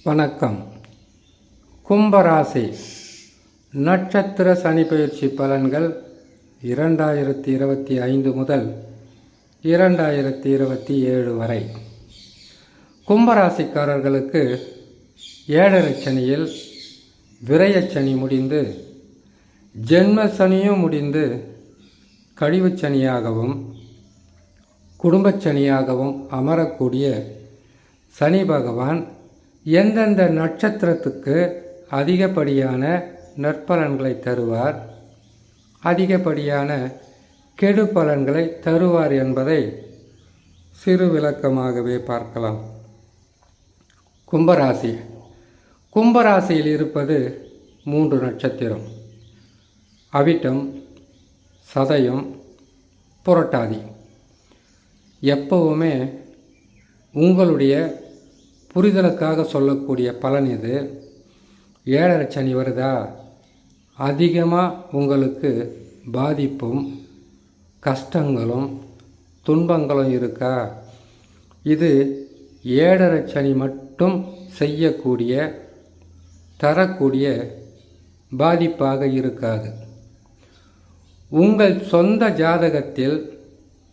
வணக்கம். கும்பராசி நட்சத்திர சனிப்பெயர்ச்சி பலன்கள் 2025 முதல் 2027 வரை. கும்பராசிக்காரர்களுக்கு 7.5 சனியில் விரயச்சனி முடிந்து ஜென்ம சனியும் முடிந்து கழிவுச் சனியாகவும் குடும்பச் சனியாகவும் அமரக்கூடிய சனி பகவான் எந்தெந்த நட்சத்திரத்துக்கு அதிகப்படியான நற்பலன்களை தருவார், அதிகப்படியான கெடு பலன்களை தருவார் என்பதை சிறு விளக்கமாகவே பார்க்கலாம். கும்பராசி. கும்பராசியில் இருப்பது 3 நட்சத்திரம்: அவிட்டம், சதயம், புரட்டாதி. எப்பவுமே உங்களுடைய புரிதலுக்காக சொல்லக்கூடிய பலன் இது. 7.5 சனி வருதா, அதிகமாக உங்களுக்கு பாதிப்பும் கஷ்டங்களும் துன்பங்களும் இருக்கா? இது 7.5 சனி மட்டும் செய்யக்கூடிய தரக்கூடிய பாதிப்பாக இருக்காது. உங்கள் சொந்த ஜாதகத்தில்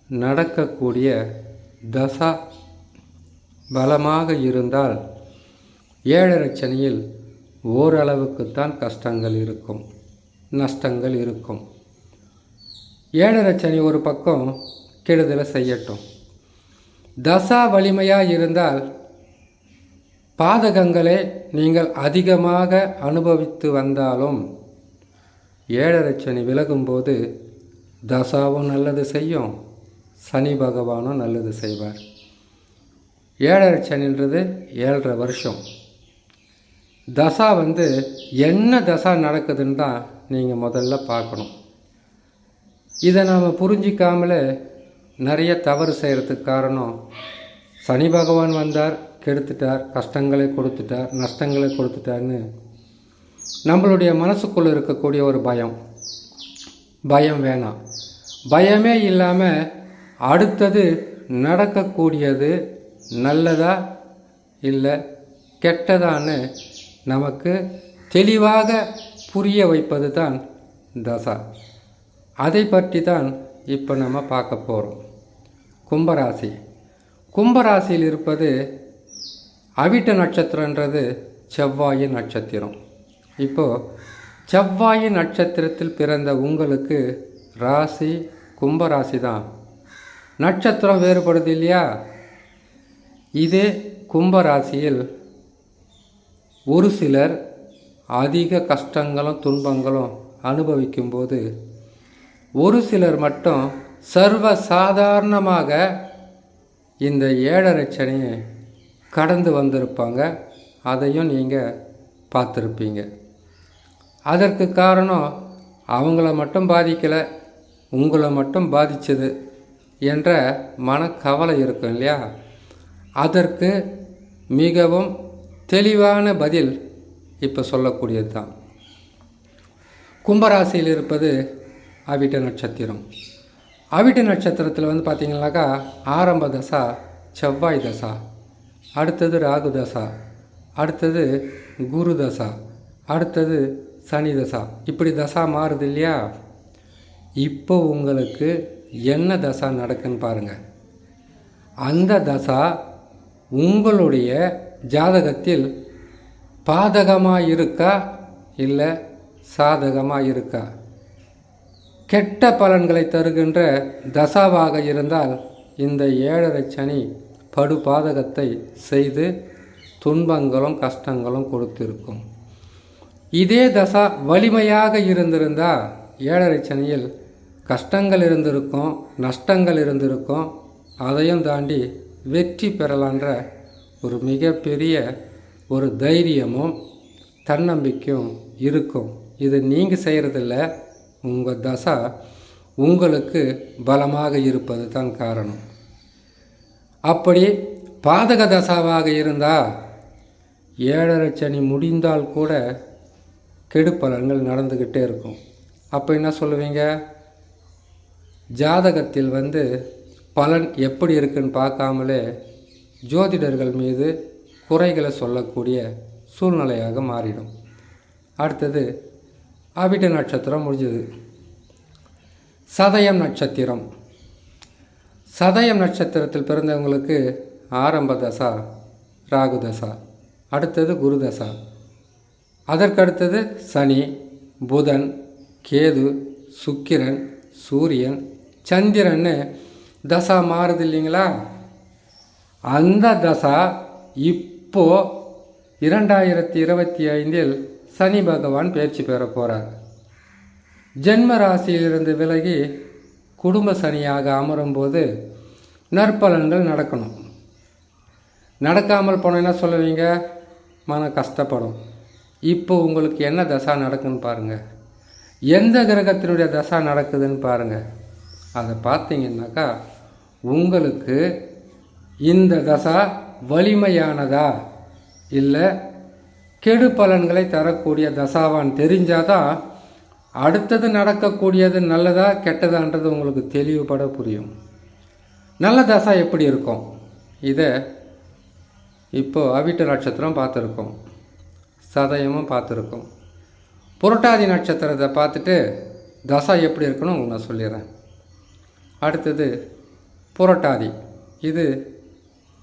நடக்கக்கூடிய தசா பலமாக இருந்தால் 7.5 சனியில் ஓரளவுக்குத்தான் கஷ்டங்கள் இருக்கும், நஷ்டங்கள் இருக்கும். 7.5 சனி ஒரு பக்கம் கெடுதலை செய்யட்டும். தசா வலிமையாக இருந்தால் பாதகங்களே நீங்கள் அதிகமாக அனுபவித்து வந்தாலும் 7.5 சனி விலகும்போது தசாவும் நல்லது செய்யும், சனி பகவானும் நல்லது செய்வார். 7.5 சனின்றது 7.5 வருஷம். தசா என்ன தசா நடக்குதுன்னு தான் நீங்கள் முதல்ல பார்க்கணும். இதை நாம் புரிஞ்சிக்காமலே நிறைய தவறு செய்கிறதுக்கு காரணம், சனி பகவான் வந்தார், கெடுத்துட்டார், கஷ்டங்களை கொடுத்துட்டார், நஷ்டங்களை கொடுத்துட்டார்னு நம்மளுடைய மனசுக்குள்ளே இருக்கக்கூடிய ஒரு பயம் வேணாம். பயமே இல்லாமல் அடுத்தது நடக்கக்கூடியது நல்லதா இல்லை கெட்டதான்னு நமக்கு தெளிவாக புரிய வைப்பது தான் தசா. அதை பற்றி தான் இப்போ நம்ம பார்க்க போகிறோம். கும்பராசி. கும்பராசியில் இருப்பது அவிட்ட நட்சத்திரன்றது செவ்வாயின் நட்சத்திரம். இப்போது செவ்வாயின் நட்சத்திரத்தில் பிறந்த உங்களுக்கு ராசி கும்பராசி தான். நட்சத்திரம் வேறுபடுது இல்லையா? இதே கும்பராசியில் ஒரு சிலர் அதிக கஷ்டங்களும் துன்பங்களும் அனுபவிக்கும்போது ஒரு சிலர் மட்டும் சர்வ சாதாரணமாக இந்த 7.5 சனியை கடந்து வந்திருப்பாங்க. அதையும் நீங்கள் பார்த்துருப்பீங்க. அதற்கு காரணம் அவங்கள மட்டும் பாதிக்கலை, உங்களை மட்டும் பாதித்தது என்ற மனக்கவலை இருக்கும் இல்லையா? அதற்கு மிகவும் தெளிவான பதில் இப்போ சொல்லக்கூடியது தான். கும்பராசியில் இருப்பது அவிட்ட நட்சத்திரம். அவிட்ட நட்சத்திரத்தில் பார்த்திங்கனாக்கா ஆரம்ப தசா செவ்வாய் தசா, அடுத்தது ராகு தசா, அடுத்தது குரு தசா, அடுத்தது சனி தசா. இப்படி தசா மாறுது இல்லையா? இப்போ உங்களுக்கு என்ன தசா நடக்குன்னு பாருங்கள். அந்த தசா உங்களுடைய ஜாதகத்தில் பாதகமாக இருக்கா இல்லை சாதகமாக இருக்கா? கெட்ட பலன்களை தருகின்ற தசாவாக இருந்தால் இந்த 7.5 சனி படு பாதகத்தை செய்து துன்பங்களும் கஷ்டங்களும் கொடுத்திருக்கும். இதே தசா வலிமையாக இருந்திருந்தால் 7.5 சனியில் கஷ்டங்கள் இருந்திருக்கும், நஷ்டங்கள் இருந்திருக்கும். அதையும் தாண்டி வெற்றி பெறலான்ற ஒரு மிகப்பெரிய ஒரு தைரியமும் தன்னம்பிக்கையும் இருக்கும். இது நீங்கள் செய்கிறதில்ல, உங்கள் தசா உங்களுக்கு பலமாக இருப்பது தான் காரணம். அப்படி பாதக தசாவாக இருந்தால் 7.5 சனி முடிந்தால் கூட கெடு பலன்கள் நடந்துக்கிட்டே இருக்கும். அப்போ என்ன சொல்லுவீங்க? ஜாதகத்தில் பலன் எப்படி இருக்குன்னு பார்க்காமலே ஜோதிடர்கள் மீது குறைகளை சொல்லக்கூடிய சூழ்நிலையாக மாறிடும். அடுத்தது அவிட்ட நட்சத்திரம் முடிஞ்சது. சதயம் நட்சத்திரம். சதயம் நட்சத்திரத்தில் பிறந்தவங்களுக்கு ஆரம்ப தசா ராகு தசா, அடுத்தது குரு தசா, அதற்கடுத்தது சனி, புதன், கேது, சுக்கிரன், சூரியன், சந்திரன்னு தசா மாறுது இல்லைங்களா? அந்த தசா இப்போ 2025 சனி பகவான் பயிற்சி பெற போகிறார். ஜென்ம ராசியிலிருந்து விலகி குடும்ப சனியாக அமரும்போது நற்பலன்கள் நடக்கணும். நடக்காமல் போனால் என்ன சொல்லுவீங்க? மனம் கஷ்டப்படும். இப்போ உங்களுக்கு என்ன தசா நடக்குன்னு பாருங்கள், எந்த கிரகத்தினுடைய தசா நடக்குதுன்னு பாருங்கள். அதை பார்த்தீங்கன்னாக்கா உங்களுக்கு இந்த தசா வலிமையானதா இல்லை கெடு பலன்களை தரக்கூடிய தசாவான்னு தெரிஞ்சாதான் அடுத்தது நடக்கக்கூடியது நல்லதா கெட்டதான்றது உங்களுக்கு தெளிவுபட புரியும். நல்ல தசா எப்படி இருக்கும்? இதை இப்போது அவிட்ட நட்சத்திரம் பார்த்துருக்கோம், சதயமும் பார்த்துருக்கோம். புரட்டாதி நட்சத்திரத்தை பார்த்துட்டு தசா எப்படி இருக்குன்னு உங்களுக்கு நான் சொல்லிடுறேன். அடுத்தது புரட்டாதி, இது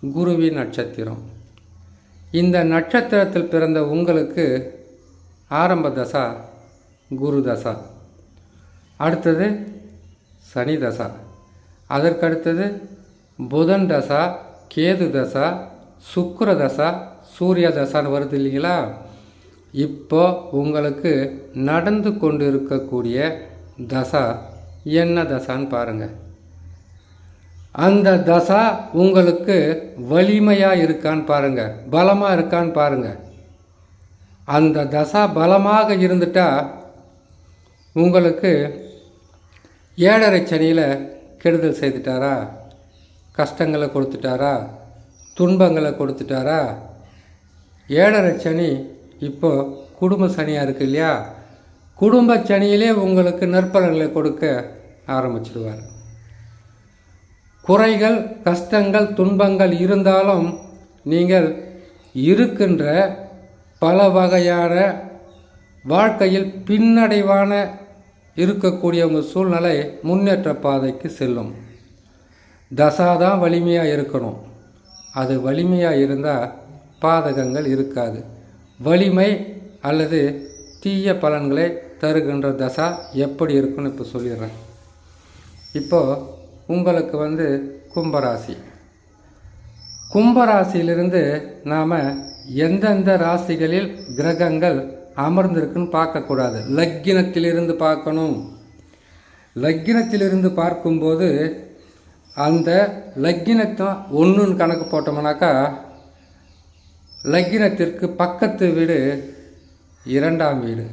குருவின் நட்சத்திரம். இந்த நட்சத்திரத்தில் பிறந்த உங்களுக்கு ஆரம்ப தசா குரு தசா, அடுத்தது சனி தசா, அதற்கடுத்தது புதன் தசா, கேது தசா, சுக்கிர தசா, சூரிய தசான்னு வருது இல்லைங்களா? இப்போ உங்களுக்கு நடந்து கொண்டு இருக்கக்கூடிய தசா என்ன தசான்னு பாருங்கள். அந்த தசா உங்களுக்கு வலிமையாக இருக்கான்னு பாருங்கள், பலமாக இருக்கான்னு பாருங்கள். அந்த தசா பலமாக இருந்துட்டால் உங்களுக்கு 7.5 சனியில் கெடுதல் செய்துட்டாரா, கஷ்டங்களை கொடுத்துட்டாரா, துன்பங்களை கொடுத்துட்டாரா? 7.5 சனி இப்போ குடும்ப சனியாக இருக்கு இல்லையா? குடும்ப சனியிலே உங்களுக்கு நற்பலன்களை கொடுக்க ஆரம்பிச்சிடுவார். குறைகள், கஷ்டங்கள், துன்பங்கள் இருந்தாலும் நீங்கள் இருக்கின்ற பல வகையான வாழ்க்கையில் பின்னடைவான இருக்கக்கூடிய உங்கள் சூழ்நிலை முன்னேற்ற பாதைக்கு செல்லும். தசாதான் வலிமையாக இருக்கணும். அது வலிமையாக இருந்தால் பாதகங்கள் இருக்காது. வலிமை அல்லது தீய பலன்களை தருகின்ற தசா எப்படி இருக்குன்னு இப்போ சொல்லிடுறேன். இப்போது உங்களுக்கு கும்பராசி. கும்பராசியிலிருந்து நாம் எந்தெந்த ராசிகளில் கிரகங்கள் அமர்ந்திருக்குன்னு பார்க்கக்கூடாது, லக்கினத்திலிருந்து பார்க்கணும். லக்கினத்திலிருந்து பார்க்கும்போது அந்த லக்கினத்தை ஒன்றுன்னு கணக்கு போட்டோம்னாக்கா லக்கினத்திற்கு பக்கத்து வீடு 2ஆம் வீடு,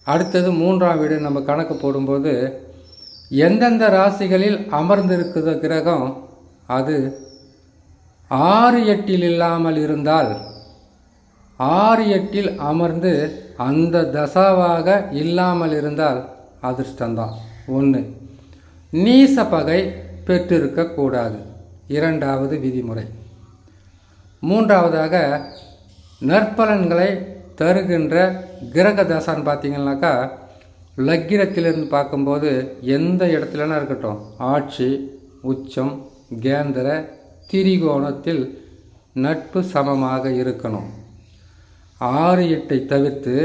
அடுத்தது 3ஆம் வீடு நம்ம கணக்கு போடும்போது எந்தெந்த ராசிகளில் அமர்ந்திருக்கிற கிரகம் அது 6, 8 இல்லாமல் இருந்தால் 6, 8 அமர்ந்து அந்த தசாவாக இல்லாமல் இருந்தால் அதிர்ஷ்டந்தான். 1. நீச பகை பெற்றிருக்கக்கூடாது, 2வது விதிமுறை. 3வதாக நற்பலன்களை தருகின்ற கிரக தசான்னு பார்த்தீங்கன்னாக்கா லக்கினத்திலிருந்து பார்க்கும்போது எந்த இடத்துலனா இருக்கட்டும், ஆட்சி, உச்சம், கேந்திர, திரிகோணத்தில் நட்பு சமமாக இருக்கணும். 6, 8 தவிர்த்து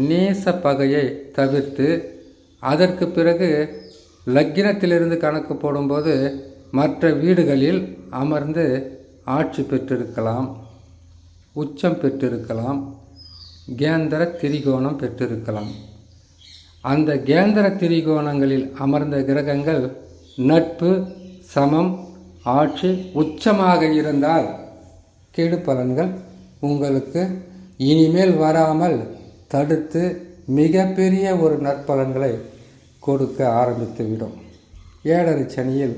நேச பகையை தவிர்த்து அதற்கு பிறகு லக்கினத்திலிருந்து கணக்கு போடும்போது மற்ற வீடுகளில் அமர்ந்து ஆட்சி பெற்றிருக்கலாம், உச்சம் பெற்றிருக்கலாம், கேந்திர திரிகோணம் பெற்றிருக்கலாம். அந்த கேந்திர திரிகோணங்களில் அமர்ந்த கிரகங்கள் நட்பு, சமம், ஆட்சி, உச்சமாக இருந்தால் கெடு பலன்கள் உங்களுக்கு இனிமேல் வராமல் தடுத்து மிகப்பெரிய ஒரு நற்பலன்களை கொடுக்க ஆரம்பித்து விடும். 7.5 சனியில்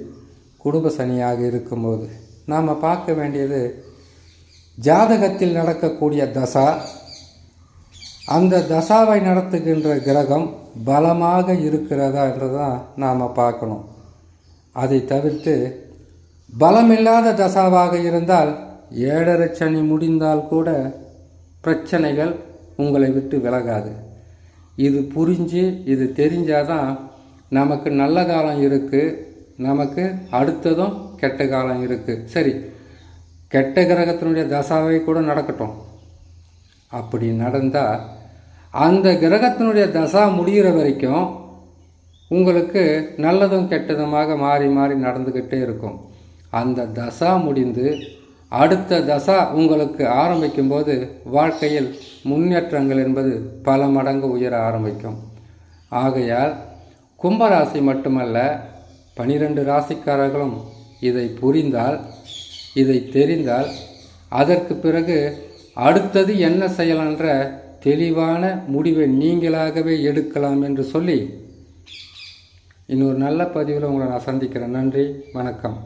குடும்ப சனியாக இருக்கும்போது நாம் பார்க்க வேண்டியது ஜாதகத்தில் நடக்கக்கூடிய தசா, அந்த தசாவை நடத்துகின்ற கிரகம் பலமாக இருக்கிறதா என்றுதான் நாம் பார்க்கணும். அதை தவிர்த்து பலமில்லாத தசாவாக இருந்தால் ஏழரை சனி முடிந்தால் கூட பிரச்சனைகள் உங்களை விட்டு விலகாது. இது புரிஞ்சு இது தெரிஞ்சாதான் நமக்கு நல்ல காலம் இருக்குது, நமக்கு அடுத்ததும் கெட்ட காலம் இருக்குது. சரி, கெட்ட கிரகத்தினுடைய தசாவை கூட நடக்கட்டும். அப்படி நடந்தால் அந்த கிரகத்தினுடைய தசா முடிகிற வரைக்கும் உங்களுக்கு நல்லதும் கெட்டதுமாக மாறி மாறி நடந்துக்கிட்டே இருக்கும். அந்த தசா முடிந்து அடுத்த தசா உங்களுக்கு ஆரம்பிக்கும்போது வாழ்க்கையில் முன்னேற்றங்கள் என்பது பல மடங்கு உயர ஆரம்பிக்கும். ஆகையால் கும்பராசி மட்டுமல்ல, 12 ராசிக்காரர்களும் இதை புரிந்தால், இதை தெரிந்தால், அதற்கு பிறகு அடுத்தது என்ன செய்யலான்ற தெளிவான முடிவை நீங்களாகவே எடுக்கலாம் என்று சொல்லி இன்னொரு நல்ல பதிவில் உங்களை நான் சந்திக்கிறேன். நன்றி, வணக்கம்.